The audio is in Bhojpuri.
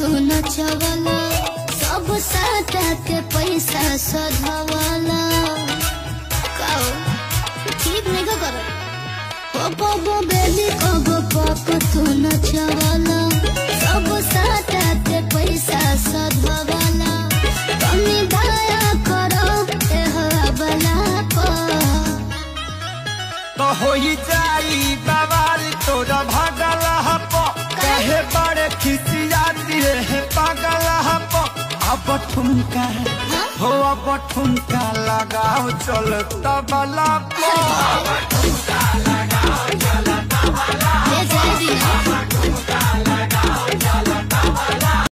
तू नचवाला सब साटा के पैसा सधवाला काओ ठीक नहीं का कर पपो बेबी कबो पप तू नचवाला सब साटा के पैसा सधवाला कमी दया करो ए हवाला तो होई जाई बवाल तोरा भागल हपो कहे बड़े खिसियाती है पागल हपो अब ठुमका हो अब ठुमका लगाओ चल तबला पे अब ठुमका लगाओ चल तबला पे।